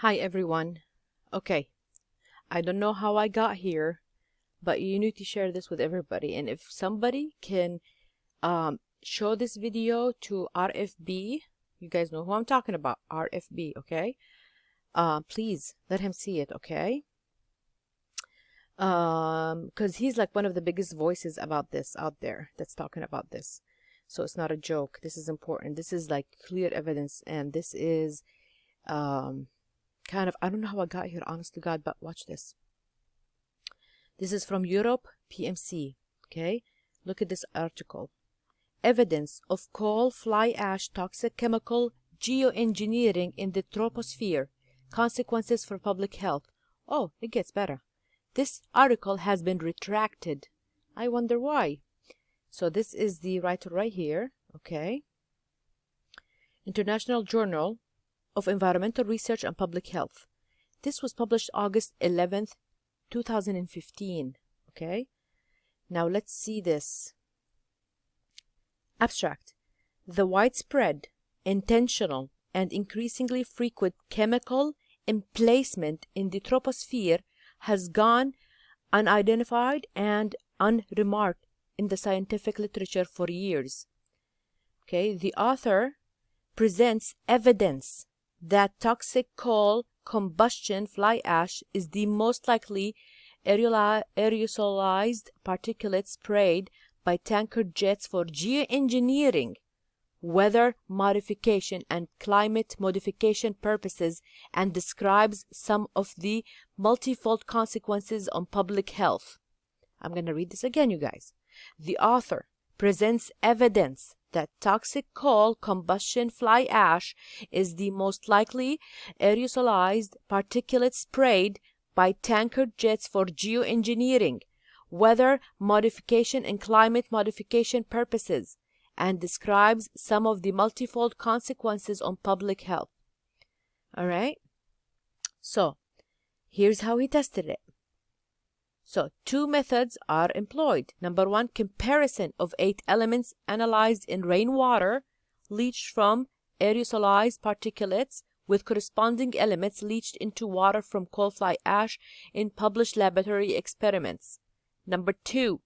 Hi everyone. Okay, I don't know how I got here, but you need to share this with everybody. And if somebody can show this video to RFB, you guys know who I'm talking about, RFB, okay? Please let him see it, okay? Because he's like one of the biggest voices about this out there that's talking about this. So it's not a joke. This is important. This is like clear evidence, and this is kind of, I don't know how I got here, honest to God, but watch this. This is from Europe PMC, okay? Look at this article. Evidence of coal fly ash toxic chemical geoengineering in the troposphere. Consequences for public health. Oh, it gets better. This article has been retracted. I wonder why. So this is the writer right here, okay? International Journal of Environmental Research and Public Health. This was published August 11th, 2015. Okay, now let's see this. Abstract. The widespread, intentional, and increasingly frequent chemical emplacement in the troposphere has gone unidentified and unremarked in the scientific literature for years. Okay, the author presents evidence that toxic coal combustion fly ash is the most likely aerosolized particulate sprayed by tanker jets for geoengineering, weather modification, and climate modification purposes, and describes some of the multifold consequences on public health. I'm going to read this again, you guys. The author presents evidence that toxic coal combustion fly ash is the most likely aerosolized particulate sprayed by tanker jets for geoengineering, weather modification, and climate modification purposes, and describes some of the multifold consequences on public health. All right? So, here's how he tested it. So, two methods are employed. Number one, comparison of 8 elements analyzed in rainwater leached from aerosolized particulates with corresponding elements leached into water from coal fly ash in published laboratory experiments. Number two,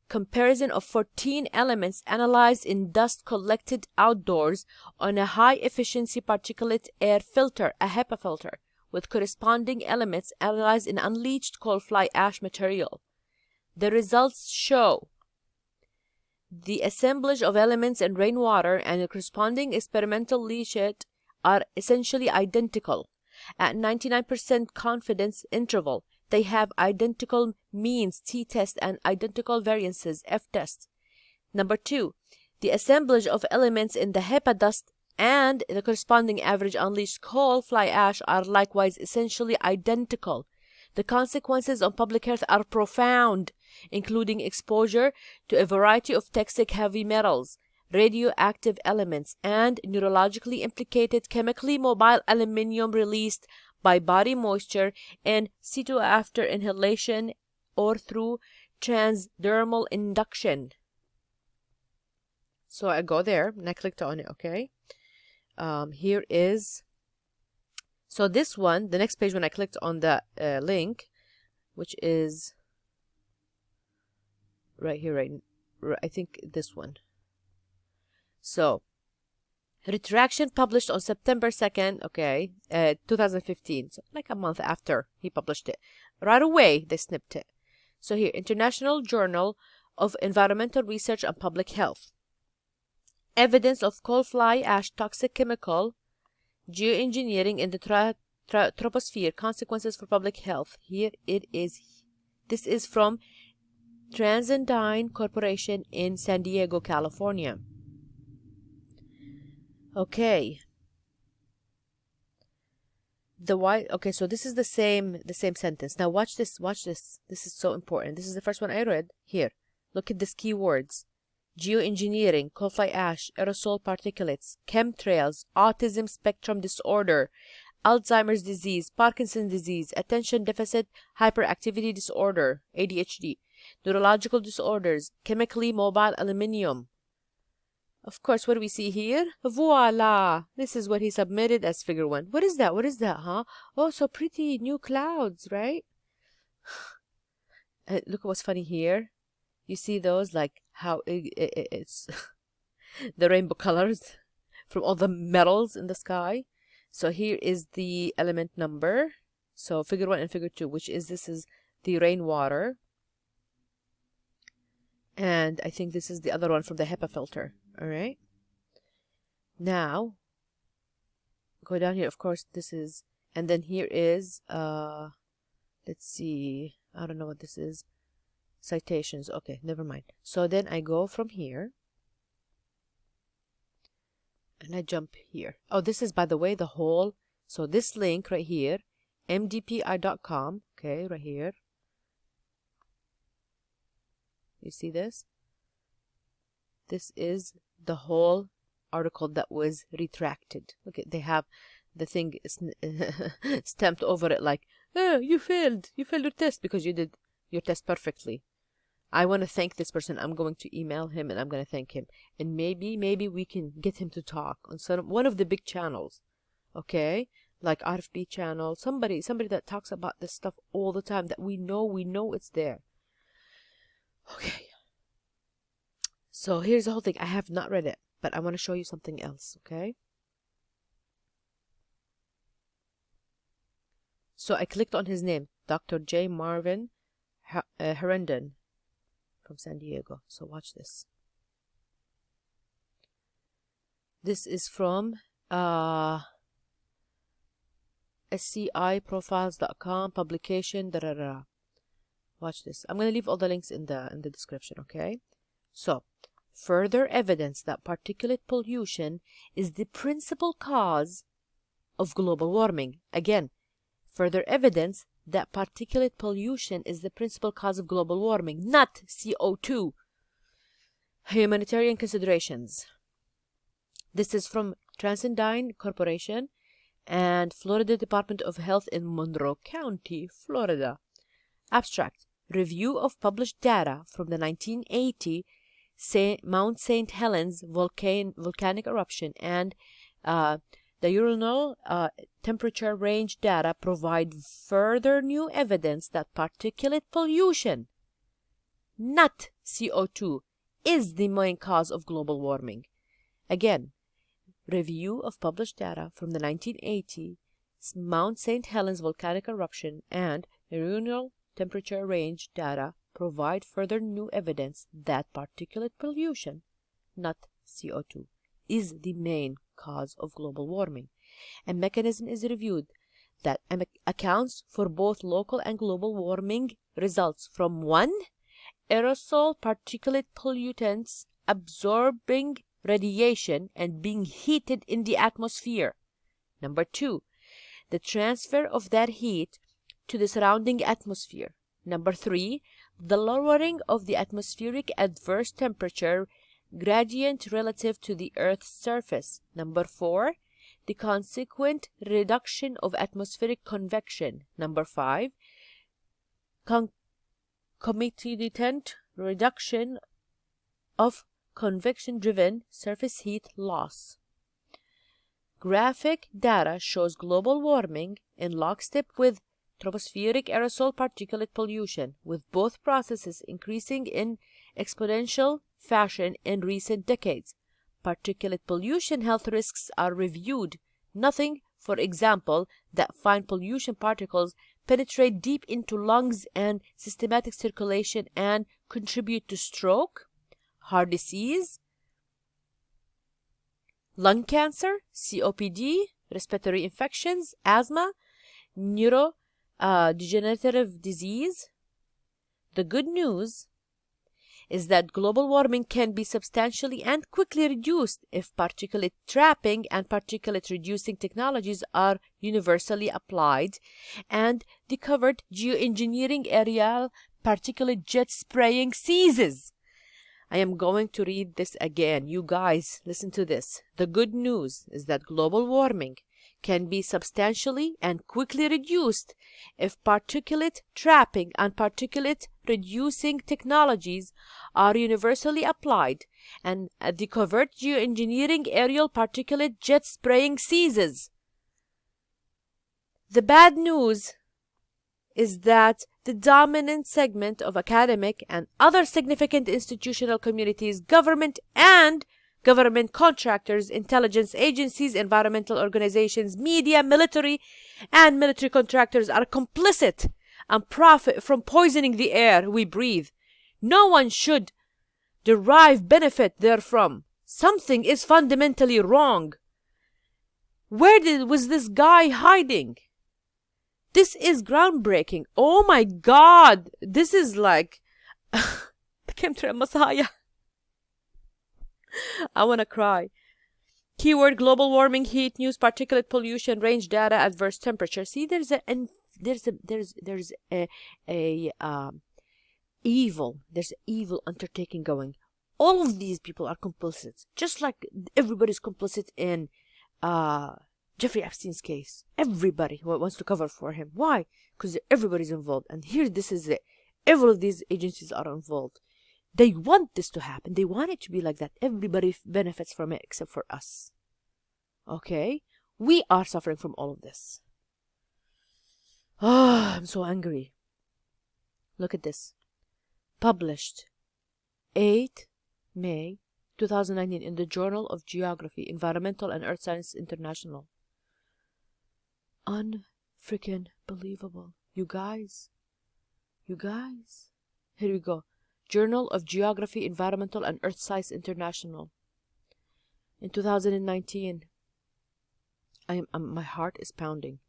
comparison of 14 elements analyzed in dust collected outdoors on a high-efficiency particulate air filter, a HEPA filter, with corresponding elements analyzed in unleached coal fly ash material. The results show the assemblage of elements in rainwater and the corresponding experimental leachate are essentially identical. At 99% confidence interval, they have identical means t-test and identical variances f-test. Number two, the assemblage of elements in the HEPA dust and the corresponding average unleashed coal fly ash are likewise essentially identical. The consequences on public health are profound, including exposure to a variety of toxic heavy metals, radioactive elements, and neurologically implicated chemically mobile aluminum released by body moisture in situ after inhalation or through transdermal induction. So I go there and I clicked on it, okay? Here is, so this one, the next page when I clicked on the link, which is right here, right, I think this one. So, retraction published on September 2nd, okay, 2015, so like a month after he published it. Right away, they snipped it. So here, International Journal of Environmental Research and Public Health. Evidence of coal fly ash toxic chemical geoengineering in the troposphere, consequences for public health. Here it is. This is from Transandine Corporation in San Diego, California. Okay. Okay, so this is the same sentence. Now watch this. This is so important. This is the first one I read. Here, look at these keywords: geoengineering, coal fly ash, aerosol particulates, chemtrails, autism spectrum disorder, Alzheimer's disease, Parkinson's disease, attention deficit hyperactivity disorder, ADHD, neurological disorders, chemically mobile aluminum. Of course, what do we see here? Voila! This is what he submitted as figure 1. What is that? What is that, huh? Oh, so pretty. New clouds, right? Look at what's funny here. You see those, like how it's the rainbow colors from all the metals in the sky. So here is the element number. So figure 1 and figure 2, which is, this is the rainwater. And I think this is the other one from the HEPA filter. All right. Now, go down here. Of course, this is, and then here is, let's see. I don't know what this is. Citations. Okay, never mind. So then I go from here. And I jump here. Oh, this is, by the way, the whole. So this link right here, mdpi.com. Okay, right here. You see this? This is the whole article that was retracted. Look at, they have the thing stamped over it like, oh, you failed your test because you did your test perfectly. I want to thank this person. I'm going to email him and I'm going to thank him. And maybe we can get him to talk on one of the big channels. Okay? Like RFB channel. Somebody that talks about this stuff all the time, that we know it's there. Okay. So here's the whole thing. I have not read it, but I want to show you something else. Okay? So I clicked on his name, Dr. J. Marvin Herendon from San Diego. So watch this. This is from sciprofiles.com publication. Watch this. I'm going to leave all the links in the description. Okay. So further evidence that particulate pollution is the principal cause of global warming. Again, further evidence that particulate pollution is the principal cause of global warming, not CO2. Humanitarian considerations. This is from Transcendine Corporation and Florida Department of Health in Monroe County, Florida. Abstract. Review of published data from the 1980 Mount St. Helens volcanic eruption and diurnal temperature range data provide further new evidence that particulate pollution, not CO2, is the main cause of global warming. Again, review of published data from the 1980 Mount St. Helens volcanic eruption and diurnal temperature range data provide further new evidence that particulate pollution, not CO2, is the main cause of global warming. A mechanism is reviewed that accounts for both local and global warming results from 1. Aerosol particulate pollutants absorbing radiation and being heated in the atmosphere. Number 2. The transfer of that heat to the surrounding atmosphere. Number 3. The lowering of the atmospheric adverse temperature gradient relative to the Earth's surface. Number 4. The consequent reduction of atmospheric convection. Number 5. Concomitant reduction of convection-driven surface heat loss. Graphic data shows global warming in lockstep with tropospheric aerosol particulate pollution, with both processes increasing in exponential fashion in recent decades. Particulate pollution health risks are reviewed. Nothing, for example, that fine pollution particles penetrate deep into lungs and systematic circulation and contribute to stroke, heart disease, lung cancer, COPD, respiratory infections, asthma, neurodegenerative disease. The good news is that global warming can be substantially and quickly reduced if particulate trapping and particulate reducing technologies are universally applied and the covered geoengineering aerial particulate jet spraying ceases. I am going to read this again. You guys, listen to this. The good news is that global warming can be substantially and quickly reduced if particulate trapping and particulate reducing technologies are universally applied and the covert geoengineering aerial particulate jet spraying ceases. The bad news is that the dominant segment of academic and other significant institutional communities, government and government contractors, intelligence agencies, environmental organizations, media, military, and military contractors are complicit and profit from poisoning the air we breathe. No one should derive benefit therefrom. Something is fundamentally wrong. Where was this guy hiding? This is groundbreaking. Oh my God. This is like the chemtrail messiah. I want to cry. Keyword: global warming, heat, news, particulate pollution, range data, adverse temperature. See, there's evil undertaking going. All of these people are complicit, just like everybody's complicit in Jeffrey Epstein's case. Everybody who wants to cover for him. Why? Because everybody's involved. And here, this is it. All of these agencies are involved. They want this to happen. They want it to be like that. Everybody benefits from it except for us. Okay? We are suffering from all of this. Oh, I'm so angry. Look at this. Published 8 May 2019 in the Journal of Geography, Environmental and Earth Science International. Unfreaking believable. You guys. Here we go. Journal of Geography, Environmental and Earth Science International. In 2019. My heart is pounding.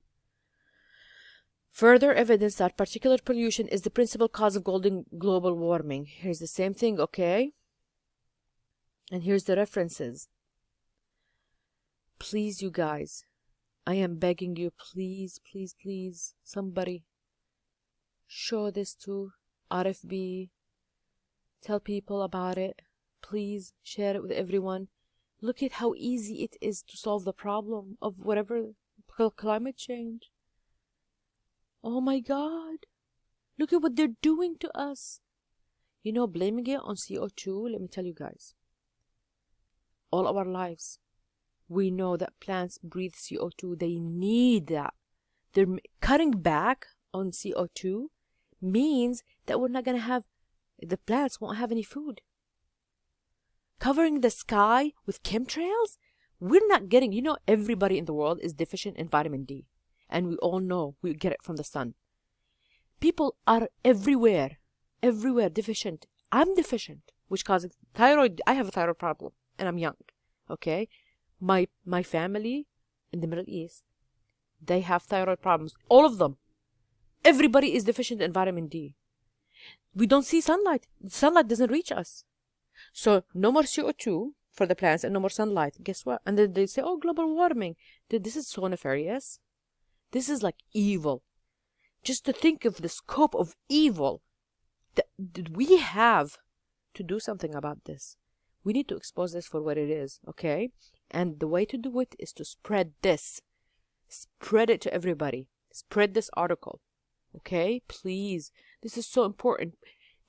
Further evidence that particulate pollution is the principal cause of global warming. Here's the same thing, okay? And here's the references. Please, you guys, I am begging you, please, somebody show this to RFB. Tell people about it. Please share it with everyone. Look at how easy it is to solve the problem of whatever climate change. Oh my God. Look at what they're doing to us. You know, blaming it on CO2, let me tell you guys. All our lives, we know that plants breathe CO2. They need that. They're cutting back on CO2 means that we're not going to have, the plants won't have any food. Covering the sky with chemtrails, we're not getting, you know, everybody in the world is deficient in vitamin D. And we all know we get it from the sun. People are everywhere deficient. I'm deficient, which causes thyroid. I have a thyroid problem and I'm young. Okay. My family in the Middle East, they have thyroid problems. All of them. Everybody is deficient in vitamin D. We don't see sunlight. Sunlight doesn't reach us. So no more CO2 for the plants and no more sunlight. Guess what? And then they say, oh, global warming. Dude, this is so nefarious. This is like evil. Just to think of the scope of evil that we have to do something about this. We need to expose this for what it is, okay? And the way to do it is to spread this. Spread it to everybody. Spread this article, okay? Please. This is so important.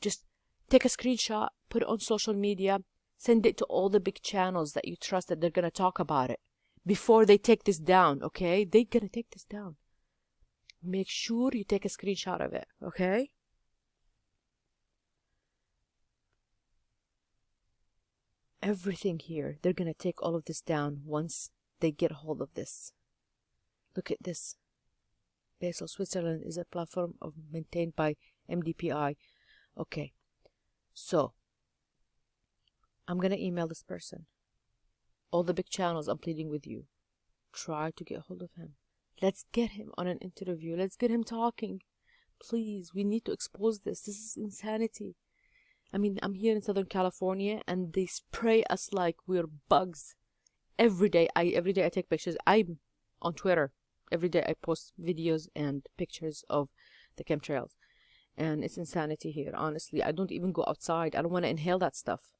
Just take a screenshot, put it on social media, send it to all the big channels that you trust that they're going to talk about it before they take this down, okay? They're going to take this down. Make sure you take a screenshot of it, okay? Everything here, they're going to take all of this down once they get a hold of this. Look at this. Basel, Switzerland is a platform maintained by MDPI. Okay, so I'm going to email this person. All the big channels, I'm pleading with you. Try to get hold of him. Let's get him on an interview. Let's get him talking. Please, we need to expose this. This is insanity. I mean, I'm here in Southern California and they spray us like we're bugs. Every day I take pictures. I'm on Twitter. Every day I post videos and pictures of the chemtrails. And it's insanity here, honestly. I don't even go outside. I don't want to inhale that stuff.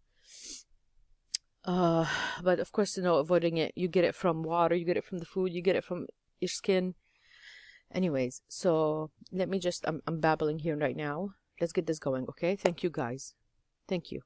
But of course, avoiding it, you get it from water, you get it from the food, you get it from your skin. Anyways, so let me just, I'm babbling here right now. Let's get this going, okay? Thank you, guys. Thank you.